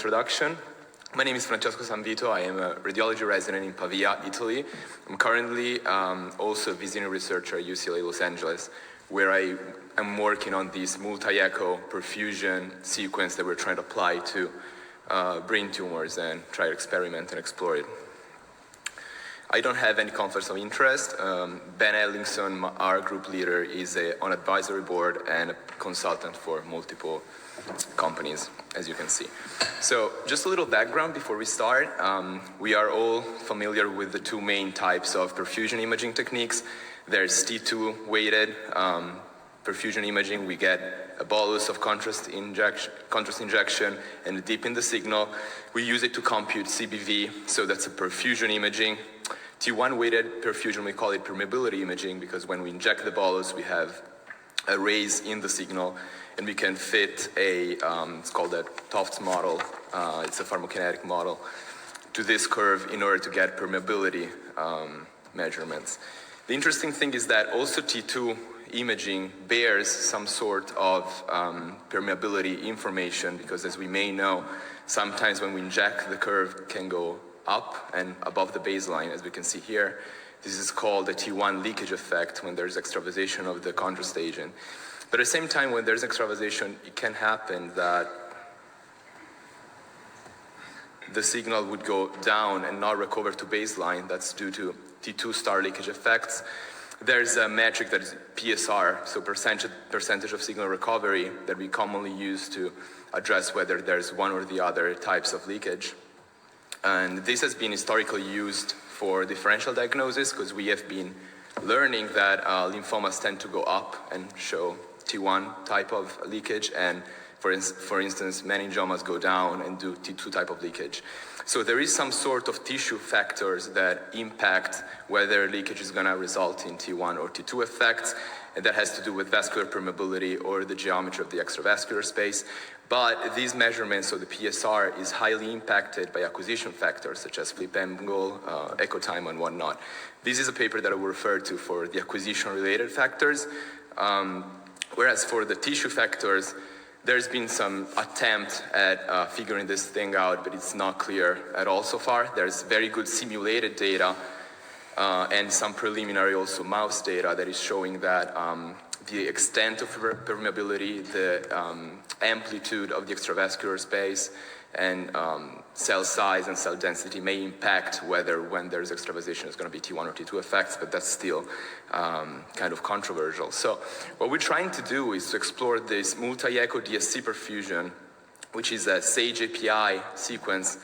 introduction. My name is Francesco Sanvito. I am a radiology resident in Pavia, Italy. I'm currently also a visiting researcher at UCLA Los Angeles, where I am working on this multi-echo perfusion sequence that we're trying to apply to brain tumors and try to experiment and explore it. I don't have any conflicts of interest. Ben Ellingson, our group leader, is on advisory board and a consultant for multiple companies, as you can see. So just a little background before we start. We are all familiar with the two main types of perfusion imaging techniques. There's T2-weighted perfusion imaging. We get a bolus of contrast injection and a dip in the signal. We use it to compute CBV, so that's a perfusion imaging. T1-weighted perfusion, we call it permeability imaging, because when we inject the bolus, we have a raise in the signal, and we can fit a, it's called a Tofts model, it's a pharmacokinetic model, to this curve in order to get permeability measurements. The interesting thing is that also T2 imaging bears some sort of permeability information, because as we may know, sometimes when we inject, the curve can go up and above the baseline, as we can see here. This is called the T1 leakage effect when there's extravasation of the contrast agent. But at the same time, when there's extravasation, it can happen that the signal would go down and not recover to baseline. That's due to T2 star leakage effects. There's a metric that is PSR, so percentage of signal recovery, that we commonly use to address whether there's one or the other types of leakage. And this has been historically used for differential diagnosis, because we have been learning that lymphomas tend to go up and show T1 type of leakage, and for instance, meningiomas go down and do T2 type of leakage. So there is some sort of tissue factors that impact whether leakage is going to result in T1 or T2 effects, and that has to do with vascular permeability or the geometry of the extravascular space. But these measurements, so the PSR, is highly impacted by acquisition factors such as flip angle, echo time, and whatnot. This is a paper that I will refer to for the acquisition-related factors. Whereas for the tissue factors, there's been some attempt at figuring this thing out, but it's not clear at all so far. There's very good simulated data and some preliminary also mouse data that is showing that the extent of permeability, the amplitude of the extravascular space, and cell size and cell density may impact whether when there's extravasation is going to be T1 or T2 effects, but that's still kind of controversial. So what we're trying to do is to explore this multi-echo DSC perfusion, which is a SAGE-EPI sequence.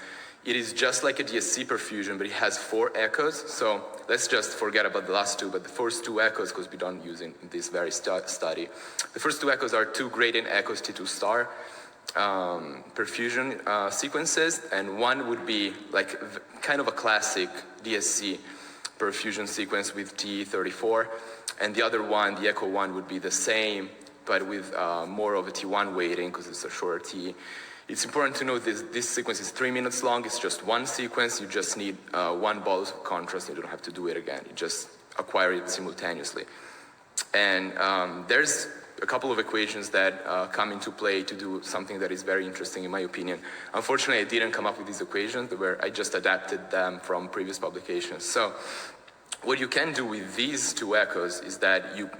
It is just like a DSC perfusion, but it has 4 echoes. So let's just forget about the last 2, but the first 2 echoes, because we don't use in this very study. The first 2 echoes are 2 gradient echoes T2 star perfusion sequences, and one would be like kind of a classic DSC perfusion sequence with T34, and the other one, the echo one, would be the same, but with more of a T1 weighting, because it's a shorter T. It's important to note this sequence is 3 minutes long. It's just one sequence. You just need one bolus of contrast. You don't have to do it again. You just acquire it simultaneously. And there's a couple of equations that come into play to do something that is very interesting in my opinion. Unfortunately, I didn't come up with these equations, where I just adapted them from previous publications. So what you can do with these 2 echoes is that you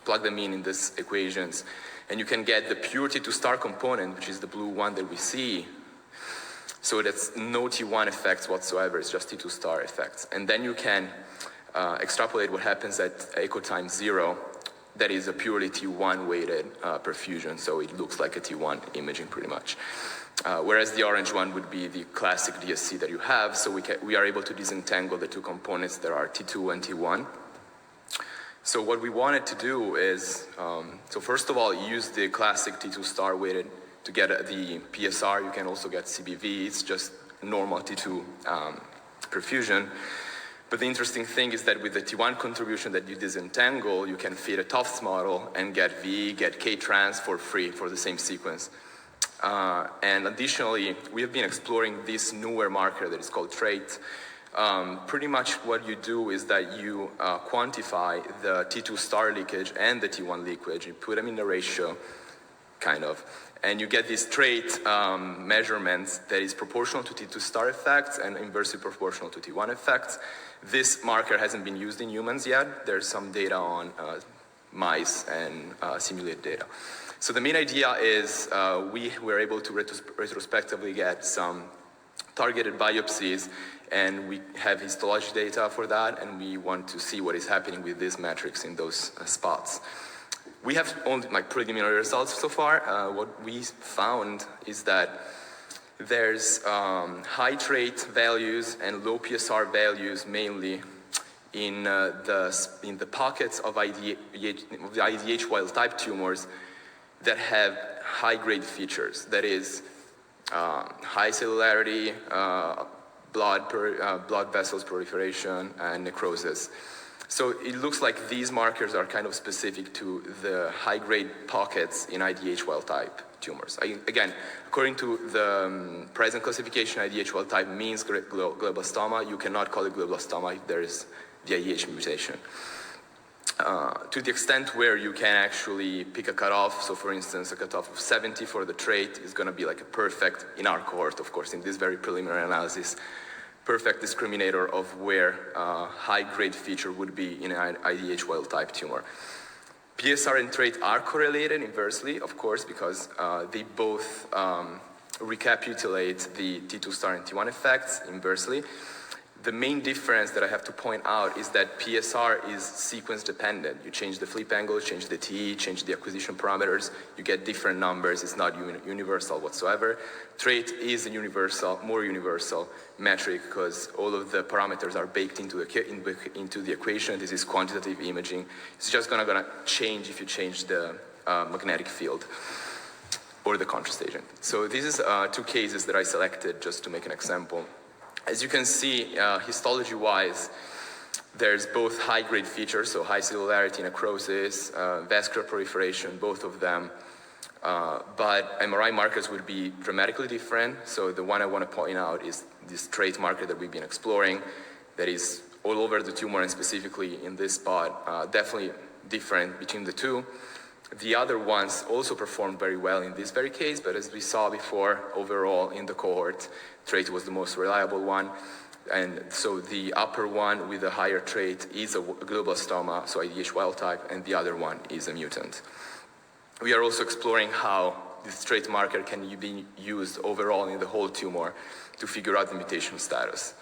plug them in these equations, and you can get the pure T2 star component, which is the blue one that we see. So that's no T1 effects whatsoever, it's just T2 star effects. And then you can extrapolate what happens at echo time 0. That is a purely T1 weighted perfusion, so it looks like a T1 imaging pretty much. Whereas the orange one would be the classic DSC that you have, so we are able to disentangle the 2 components that are T2 and T1. So what we wanted to do is, so first of all, use the classic T2 star weighted to get the PSR. You can also get CBV. It's just normal T2 perfusion. But the interesting thing is that with the T1 contribution that you disentangle, you can fit a Tofts model and get V, get K-trans for free for the same sequence. And additionally, we have been exploring this newer marker that is called trait. Pretty much what you do is that you quantify the T2 star leakage and the T1 leakage. You put them in a ratio, kind of, And you get this trait measurements that is proportional to T2 star effects and inversely proportional to T1 effects. This marker hasn't been used in humans yet. There's some data on mice and simulated data. So the main idea is we were able to retrospectively get some targeted biopsies, and we have histology data for that, and we want to see what is happening with these metrics in those spots. We have only preliminary results so far. What we found is that there's high trait values and low PSR values mainly in the pockets of the IDH wild type tumors that have high-grade features. That is high cellularity, blood vessels proliferation, and necrosis. So it looks like these markers are kind of specific to the high-grade pockets in IDH wild-type tumors. Again, according to the present classification, IDH wild-type means glioblastoma. You cannot call it glioblastoma if there is the IDH mutation. To the extent where you can actually pick a cutoff, so for instance, a cutoff of 70 for the trait is going to be like a perfect, in our cohort, of course, in this very preliminary analysis, perfect discriminator of where high-grade feature would be in an IDH wild-type tumor. PSR and trait are correlated inversely, of course, because they both recapitulate the T2 star and T1 effects inversely. The main difference that I have to point out is that PSR is sequence dependent. You change the flip angle, change the TE, change the acquisition parameters, you get different numbers. It's not universal whatsoever. Trait is a universal, more universal metric because all of the parameters are baked into the equation. This is quantitative imaging. It's just gonna change if you change the magnetic field or the contrast agent. So this is two cases that I selected just to make an example. As you can see, histology-wise, there's both high-grade features, so high cellularity, necrosis, vascular proliferation, both of them. But MRI markers would be dramatically different. So the one I want to point out is this trait marker that we've been exploring that is all over the tumor and specifically in this spot, definitely different between the two. The other ones also performed very well in this very case, but as we saw before, overall in the cohort, trait was the most reliable one. And so the upper one with the higher trait is a glioblastoma, so IDH wild type, and the other one is a mutant. We are also exploring how this trait marker can be used overall in the whole tumor to figure out the mutation status.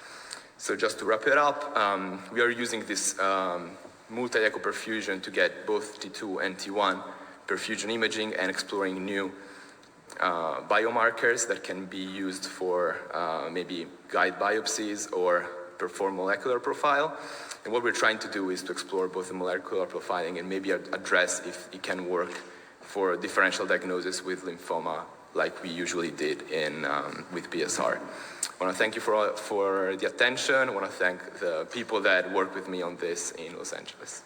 So just to wrap it up, we are using this multi-echo perfusion to get both T2 and T1 perfusion imaging and exploring new biomarkers that can be used for maybe guide biopsies or perform molecular profile. And what we're trying to do is to explore both the molecular profiling and maybe address if it can work for differential diagnosis with lymphoma like we usually did with PSR. I want to thank you for the attention. I want to thank the people that worked with me on this in Los Angeles.